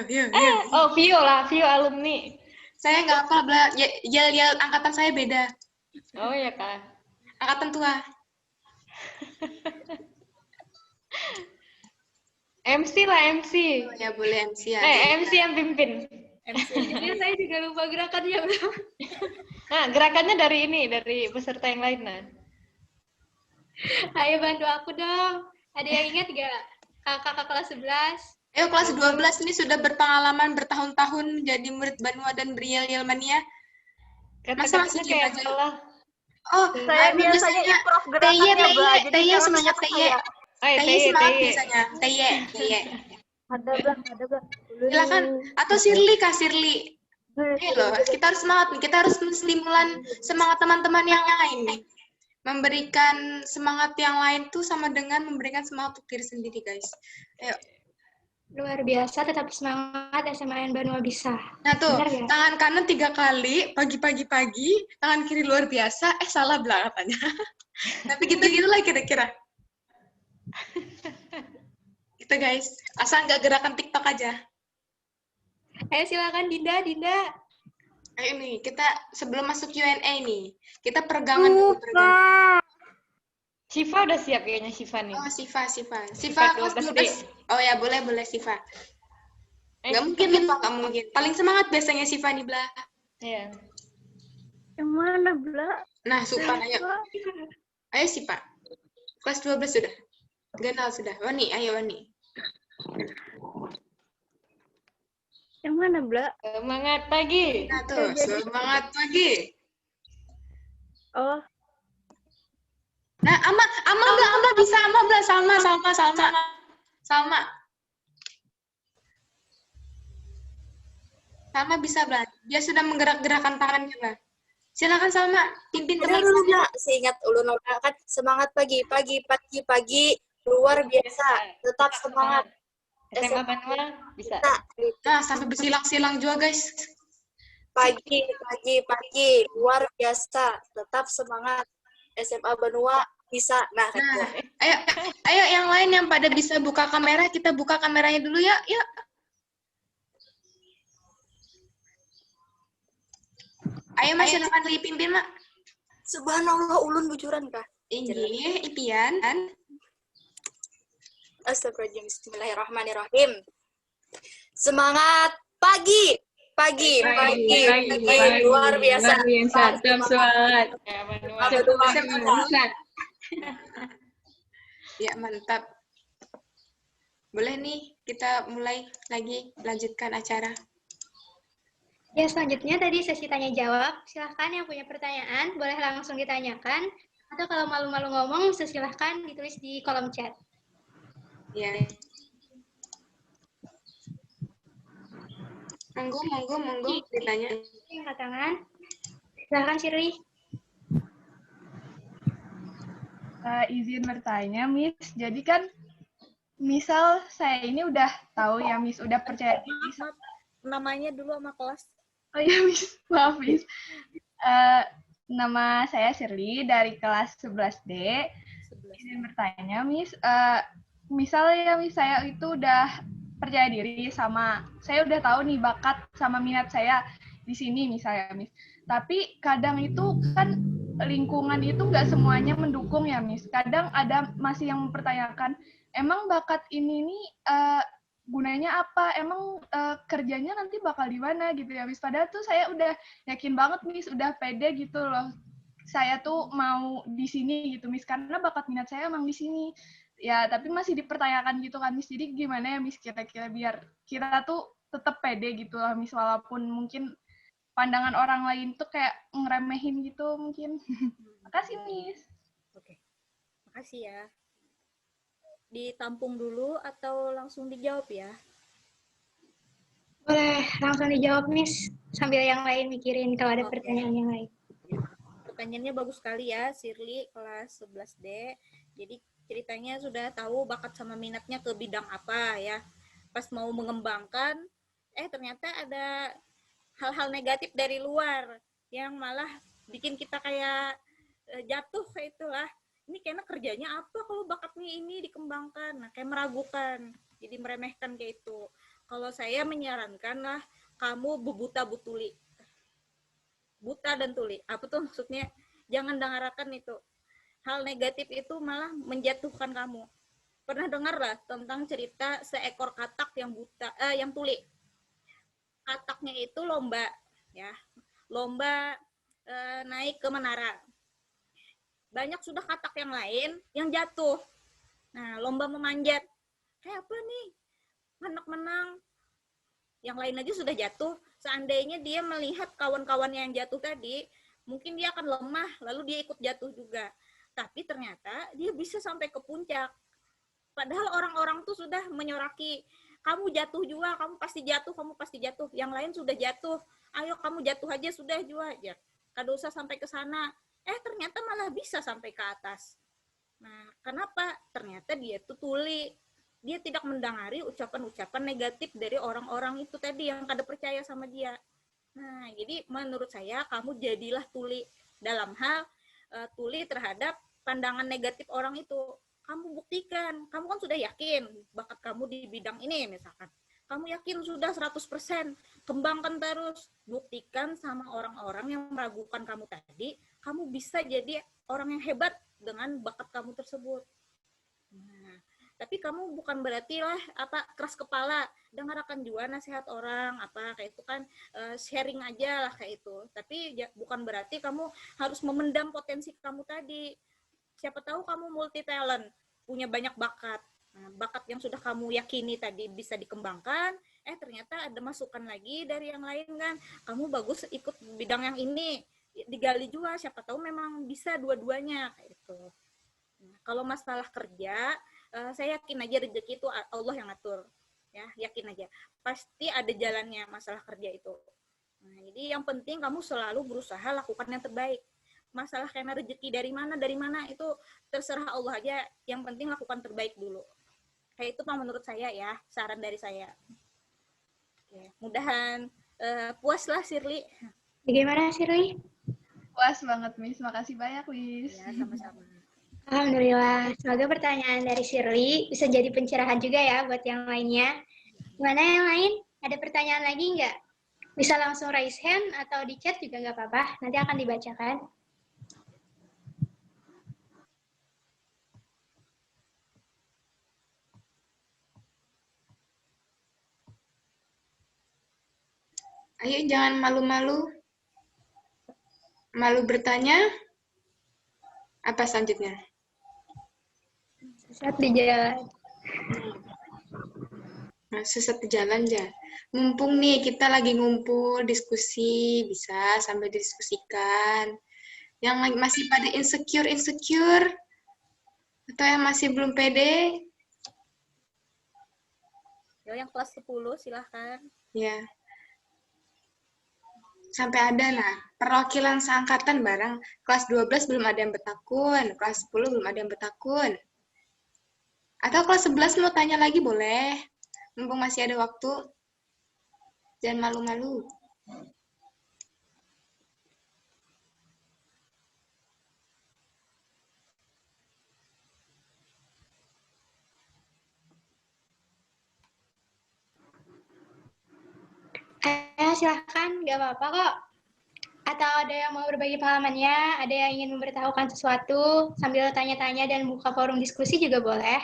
C: Oh, Vio alumni.
E: Saya nggak hafal, Bla. Yel, angkatan saya beda.
C: Oh ya Kak.
E: Angkatan tua.
C: MC lah MC.
E: Oh, ya boleh MC ya.
C: MC yang pimpin.
A: Jadi saya juga lupa gerakannya.
C: Nah, gerakannya dari peserta yang lain nah.
A: Ayo bantu aku dong. Ada yang ingat nggak? Kakak kelas 11.
E: Ayo kelas 12 ini sudah berpengalaman bertahun-tahun menjadi murid Banua dan Briel Mania. Masa masih
C: kayak
E: aja?
C: salah.
E: Oh,
C: Saya biasanya improv gerakannya, Bla. Jadi
E: Teye
C: jangan
E: semangat
C: nanya ke
E: Teye.
C: saya.
E: Teye semangat biasanya. Teye.
F: Ada Bang.
E: Silakan. Atau Shirley, Kak Shirley. Ayo loh, kita harus semangat nih. Kita harus menstimulan semangat teman-teman yang lain nih. Memberikan semangat yang lain tuh sama dengan memberikan semangat untuk diri sendiri, guys. Ayo.
A: Luar biasa, tetap semangat SMA Banua bisa.
E: Nah tuh,
A: Benar ya?
E: tangan kanan 3 kali, pagi, tangan kiri luar biasa, salah belah katanya. Tapi gitu-gitu lah kira-kira. Gitu guys, asal nggak gerakan TikTok aja.
A: Ayo silakan Dinda.
E: Ayo nih, kita sebelum masuk Q&A nih, kita peregangan dulu.
C: Shiva udah siap kayaknya Shiva nih.
E: Oh, Siva kelas
C: 12
E: 12. Oh ya, boleh Siva. Nggak mungkin lupa, nggak mungkin. Paling semangat biasanya Siva nih, Bla.
C: Iya.
F: Yang mana, Bla?
E: Nah, Supa, ayo. Ayo Siva. Kelas 12 sudah. Ganal sudah. Wani, ayo Wani.
F: Yang mana, Bla?
C: Semangat pagi.
E: Nah tuh, semangat pagi.
F: Oh,
E: Nah, Ama bisa Bla, Salma. Salma bisa, Bla. Dia sudah menggerak-gerakkan tangannya, Bla. Silakan Salma, pimpin
G: Benar
E: teman.
G: dulu Bla, seingat ulun orang kan semangat pagi, luar biasa, tetap semangat.
C: SMA Banua bisa.
E: Nah, sampai bersilang-silang juga, guys.
G: Pagi, luar biasa, tetap semangat. SMA Banua bisa. Nah,
E: Nah, ayo yang lain yang pada bisa buka kamera, kita buka kameranya dulu ya. Yuk. Ayo Mas, silakan dipimpin, Mak.
G: Subhanallah, ulun bujuran kah?
E: Iya, impian.
G: Astagfirullahaladzim, bismillahirrahmanirrahim. Semangat pagi. Pagi. Luar biasa.
H: Tetap semangat.
E: Ya, mantap. Boleh nih, kita mulai lagi, lanjutkan acara.
A: Ya, selanjutnya tadi sesi tanya jawab. Silahkan yang punya pertanyaan, boleh langsung ditanyakan. Atau kalau malu-malu ngomong, silahkan ditulis di kolom chat.
E: Ya. Monggo, ditanya.
A: Angkat tangan. Silahkan, Shirley.
I: Izin bertanya, Miss. Jadi kan, misal saya ini udah tahu ya, Miss, udah percaya diri.
B: Namanya dulu sama kelas.
I: Oh iya, Miss. Maaf, Miss. Nama saya Shirley dari kelas 11D. Izin bertanya, Miss. Misalnya, Miss, saya itu udah percaya diri sama, saya udah tahu nih bakat sama minat saya di sini misalnya, Miss. Tapi kadang itu kan lingkungan itu nggak semuanya mendukung ya, Miss. Kadang ada masih yang mempertanyakan, emang bakat ini nih gunanya apa? Emang kerjanya nanti bakal di mana gitu ya, Miss. Padahal tuh saya udah yakin banget, Miss, udah pede gitu loh. Saya tuh mau di sini gitu, Miss, karena bakat minat saya emang di sini. Ya, tapi masih dipertanyakan gitu kan, Miss. Jadi gimana ya, Miss, kira-kira biar kita tuh tetap pede gitu lah, Miss, walaupun mungkin pandangan orang lain tuh kayak ngeremehin gitu mungkin. Makasih, Miss.
B: Oke. Makasih ya. Ditampung dulu atau langsung dijawab ya?
A: Boleh langsung dijawab, Miss. Sambil yang lain mikirin kalau ada pertanyaan yang lain.
B: Pertanyaannya bagus sekali ya, Shirley, kelas 11D. Jadi ceritanya sudah tahu bakat sama minatnya ke bidang apa ya. Pas mau mengembangkan, ternyata ada hal-hal negatif dari luar yang malah bikin kita kayak jatuh kayak itulah. Ini kayaknya kerjanya apa kalau bakatnya ini dikembangkan? Nah, kayak meragukan, jadi meremehkan kayak itu. Kalau saya menyarankan lah, kamu bebuta butuli. Buta dan tuli. Apa tuh maksudnya? Jangan dengarkan itu. Hal negatif itu malah menjatuhkan kamu. Pernah dengar lah tentang cerita seekor katak yang buta, yang tuli. Kataknya itu lomba, ya, lomba naik ke menara. Banyak sudah katak yang lain yang jatuh. Nah, lomba memanjat. Kayak apa nih? Menang. Yang lain aja sudah jatuh. Seandainya dia melihat kawan-kawannya yang jatuh tadi, mungkin dia akan lemah, lalu dia ikut jatuh juga. Tapi ternyata dia bisa sampai ke puncak. Padahal orang-orang tuh sudah menyoraki, kamu jatuh juga, kamu pasti jatuh. Yang lain sudah jatuh, ayo kamu jatuh aja sudah juga. Ya. Kada usah sampai ke sana. Ternyata malah bisa sampai ke atas. Nah, kenapa? Ternyata dia tuh tuli. Dia tidak mendengari ucapan-ucapan negatif dari orang-orang itu tadi yang kada percaya sama dia. Nah, jadi menurut saya kamu jadilah tuli dalam hal tuli terhadap pandangan negatif orang itu. Kamu buktikan, kamu kan sudah yakin bakat kamu di bidang ini misalkan. Kamu yakin sudah 100%, kembangkan terus, buktikan sama orang-orang yang meragukan kamu tadi, kamu bisa jadi orang yang hebat dengan bakat kamu tersebut. Nah, tapi kamu bukan berarti lah keras kepala, dengarkan juga nasihat orang kayak itu kan sharing aja lah kayak itu. Tapi bukan berarti kamu harus memendam potensi kamu tadi. Siapa tahu kamu multi talent, punya banyak bakat. Nah, bakat yang sudah kamu yakini tadi bisa dikembangkan, ternyata ada masukan lagi dari yang lain kan. Kamu bagus ikut bidang yang ini, digali juga, siapa tahu memang bisa dua-duanya kayak itu. Nah, kalau masalah kerja, saya yakin aja rezeki itu Allah yang ngatur. Ya, yakin aja. Pasti ada jalannya masalah kerja itu. Nah, jadi yang penting kamu selalu berusaha lakukan yang terbaik. Masalah karena rezeki dari mana itu terserah Allah aja, yang penting lakukan terbaik dulu. Kayak itu Pak menurut saya ya, saran dari saya. Oke, mudahan puas lah Shirley.
A: Bagaimana Shirley?
I: Puas banget, Miss. Makasih banyak, Miss.
B: Ya, sama-sama.
A: Alhamdulillah. Semoga pertanyaan dari Shirley bisa jadi pencerahan juga ya buat yang lainnya. Gimana yang lain? Ada pertanyaan lagi nggak? Bisa langsung raise hand atau di chat juga nggak apa-apa, nanti akan dibacakan.
E: Ayo, jangan malu-malu. Malu bertanya? Apa selanjutnya?
A: Sesat di jalan.
E: Nah, sesat di jalan aja. Mumpung nih kita lagi ngumpul, diskusi, bisa sambil didiskusikan. Yang masih pada insecure, atau yang masih belum pede,
B: Yang kelas 10 silahkan.
E: ya. Sampai ada lah, perwakilan seangkatan bareng. Kelas 12 belum ada yang bertakun, kelas 10 belum ada yang bertakun. Atau kelas 11 mau tanya lagi boleh, mumpung masih ada waktu. Jangan malu-malu.
A: Silahkan, nggak apa-apa kok. Atau ada yang mau berbagi pengalamannya, ada yang ingin memberitahukan sesuatu, sambil tanya-tanya dan buka forum diskusi juga boleh.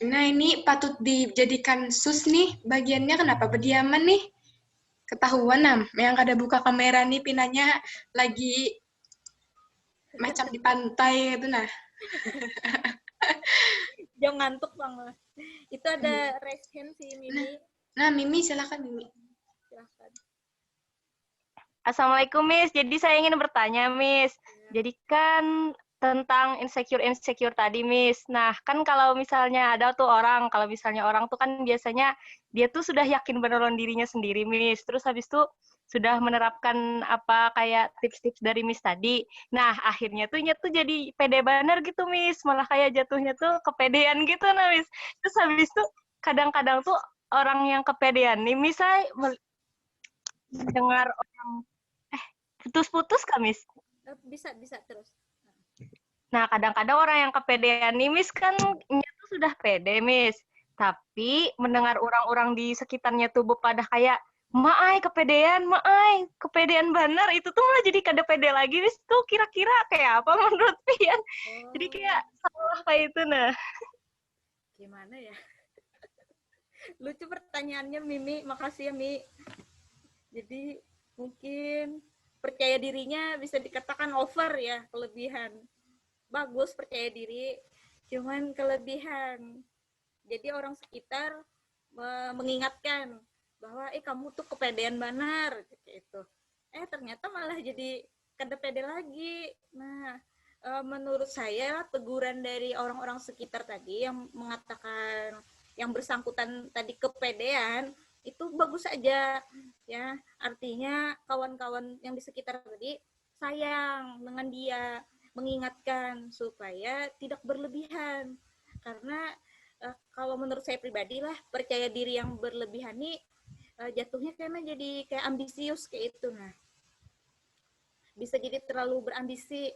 E: Nah, ini patut dijadikan sus nih, bagiannya kenapa berdiaman nih? Ketahuan, Nam. Yang kada buka kamera nih, pinanya lagi macam di pantai gitu, nah.
B: Jangan ngantuk banget. Itu ada raise hand si Mimi.
E: Nah, Mimi, silakan Mimi.
B: Silahkan.
C: Assalamualaikum, Miss. Jadi saya ingin bertanya, Miss. Jadi kan tentang insecure tadi, Miss. Nah, kan kalau misalnya ada tuh orang, kalau misalnya orang tuh kan biasanya dia tuh sudah yakin bener on dirinya sendiri, Miss. Terus habis itu sudah menerapkan apa kayak tips-tips dari Miss tadi. Nah, akhirnya tuh jadi pede banget gitu, Miss. Malah kayak jatuhnya tuh kepedean gitu, nah, Miss. Terus habis itu kadang-kadang tuh orang yang kepedean nih, Miss, saya mendengar orang putus-putus, Kak, Miss.
B: Bisa terus.
C: Nah, kadang-kadang orang yang kepedean nih, Miss, kan tuh sudah pede, Miss. Tapi mendengar orang-orang di sekitarnya tuh pada kayak, maai kepedean bener, itu tuh malah jadi kada pede lagi, Miss. Tuh kira-kira kayak apa menurut Pian? Jadi kayak salah kayak itu, nah.
B: Gimana ya? Lucu pertanyaannya, Mimi. Makasih ya, Mi. Jadi mungkin percaya dirinya bisa dikatakan over ya, kelebihan. Bagus percaya diri, cuman kelebihan. Jadi orang sekitar mengingatkan bahwa kamu tuh kepedean benar gitu. Ternyata malah jadi kada pede lagi. Nah, menurut saya teguran dari orang-orang sekitar tadi yang mengatakan yang bersangkutan tadi kepedean itu bagus aja ya. Artinya kawan-kawan yang di sekitar tadi sayang dengan dia, mengingatkan supaya tidak berlebihan. Karena kalau menurut saya pribadi lah, percaya diri yang berlebihan nih jatuhnya karena jadi kayak ambisius kayak itu. Nah, bisa jadi terlalu berambisi.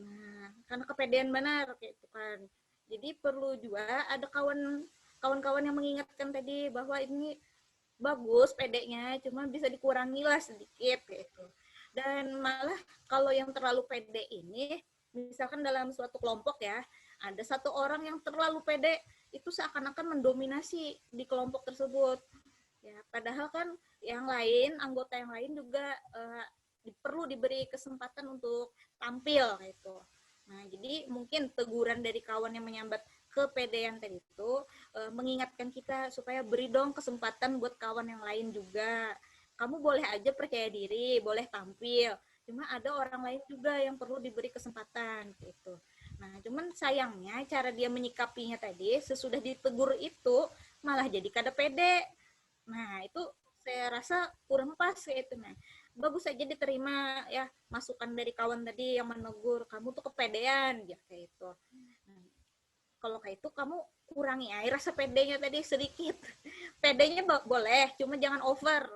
B: Nah, karena kepedean benar kayak itu kan. Jadi perlu juga ada kawan-kawan yang mengingatkan tadi bahwa ini bagus pedenya, cuma bisa dikurangi lah sedikit gitu. Dan malah kalau yang terlalu pede ini, misalkan dalam suatu kelompok ya, ada satu orang yang terlalu pede, itu seakan-akan mendominasi di kelompok tersebut. Ya, padahal kan yang lain, anggota yang lain juga perlu diberi kesempatan untuk tampil gitu. Nah, jadi mungkin teguran dari kawan yang menyambat kepedean tadi itu mengingatkan kita supaya beri dong kesempatan buat kawan yang lain juga. Kamu boleh aja percaya diri, boleh tampil. Cuma ada orang lain juga yang perlu diberi kesempatan gitu. Nah, cuman sayangnya cara dia menyikapinya tadi sesudah ditegur itu malah jadi kada pede. Nah, itu saya rasa kurang pas kayak itu. Nah, bagus aja diterima ya masukan dari kawan tadi yang menegur kamu tuh kepedean gitu kayak itu. Nah, kalau kayak itu kamu kurangi aja rasa pedenya tadi sedikit. Pedenya boleh, cuma jangan over.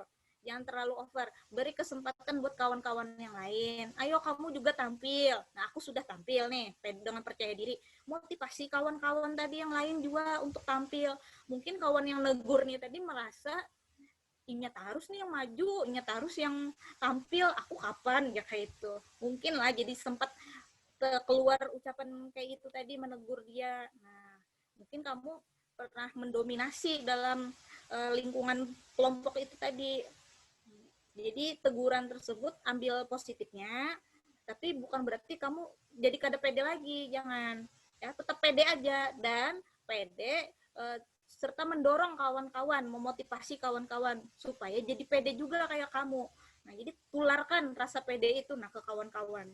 B: Jangan terlalu over. Beri kesempatan buat kawan-kawan yang lain. Ayo kamu juga tampil. Nah, aku sudah tampil nih dengan percaya diri. Motivasi kawan-kawan tadi yang lain juga untuk tampil. Mungkin kawan yang negur nih tadi merasa ingat harus nih yang maju, ingat harus yang tampil, aku kapan ya kayak itu. Mungkin lah jadi sempat keluar ucapan kayak itu tadi menegur dia. Nah, mungkin kamu pernah mendominasi dalam lingkungan kelompok itu tadi. Jadi teguran tersebut ambil positifnya, tapi bukan berarti kamu jadi kada pede lagi, jangan. Ya, tetap pede aja dan pede serta mendorong kawan-kawan, memotivasi kawan-kawan supaya jadi pede juga kayak kamu. Nah, jadi tularkan rasa pede itu ke kawan-kawan.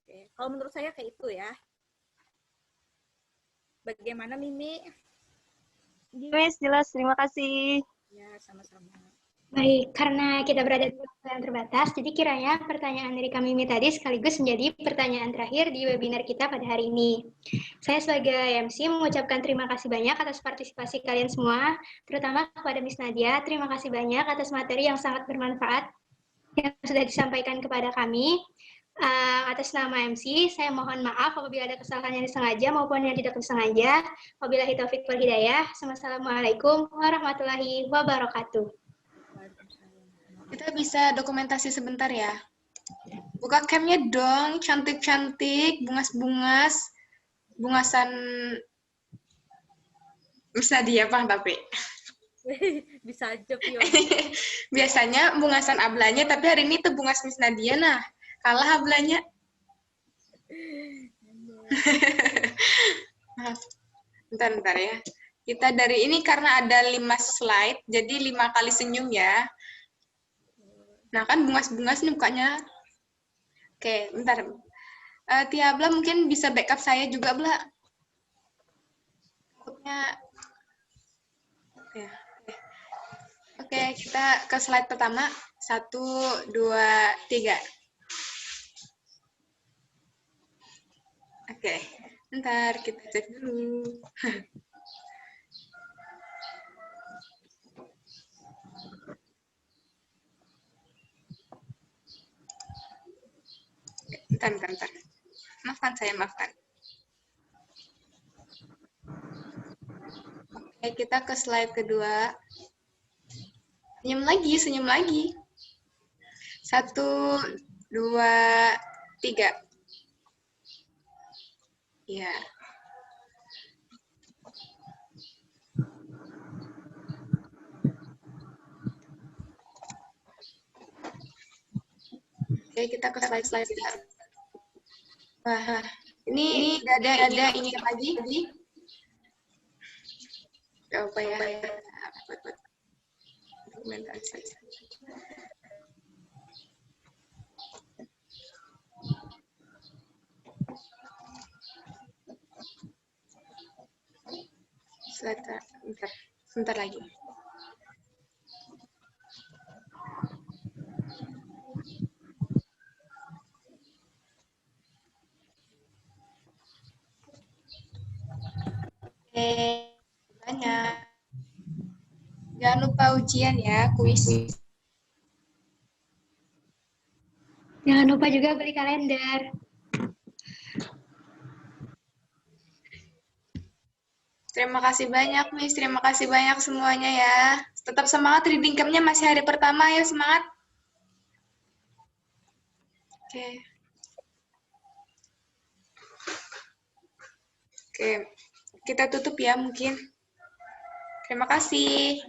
B: Oke, kalau menurut saya kayak itu ya. Bagaimana Mimi?
C: Miss, jelas. Terima kasih.
B: Ya, sama-sama.
A: Baik, karena kita berada di waktu yang terbatas, jadi kiranya pertanyaan dari kami tadi sekaligus menjadi pertanyaan terakhir di webinar kita pada hari ini. Saya sebagai MC mengucapkan terima kasih banyak atas partisipasi kalian semua, terutama kepada Miss Nadia. Terima kasih banyak atas materi yang sangat bermanfaat yang sudah disampaikan kepada kami. Atas nama MC, saya mohon maaf apabila ada kesalahan yang disengaja maupun yang tidak disengaja. Wabillahi taufiq wal hidayah. Wassalamualaikum warahmatullahi wabarakatuh.
E: Kita bisa dokumentasi sebentar ya. Buka camnya dong, cantik-cantik, bungas-bungas, bungasan bisa dia bang tapi.
B: Bisa aja Pio.
E: Biasanya bungasan ablanya, tapi hari ini tuh bungas Miss Nadia, nah kalah ablanya. Maaf, bentar ya. Kita dari ini karena ada 5 slide, jadi 5 kali senyum ya. Nah kan bungas-bungas nih mukanya. Oke, bentar. Tia Bla mungkin bisa backup saya juga, Bla. Takutnya. Ya. Oke, kita ke slide pertama. 1, 2, 3. Oke, bentar kita cek dulu. Bentar. Maafkan saya, maafkan. Oke, kita ke slide kedua. Senyum lagi. 1, 2, 3. Ya. Oke, kita ke slide kita. Wah, ini ada ini lagi. Apa ya? Dokumentasi. Sebentar lagi. Banyak. Jangan lupa ujian ya, kuis.
A: Jangan lupa juga beli kalender.
E: Terima kasih banyak, Miss. Terima kasih banyak semuanya ya. Tetap semangat, reading camp-nya masih hari pertama ya, semangat. Oke, kita tutup ya mungkin. Terima kasih.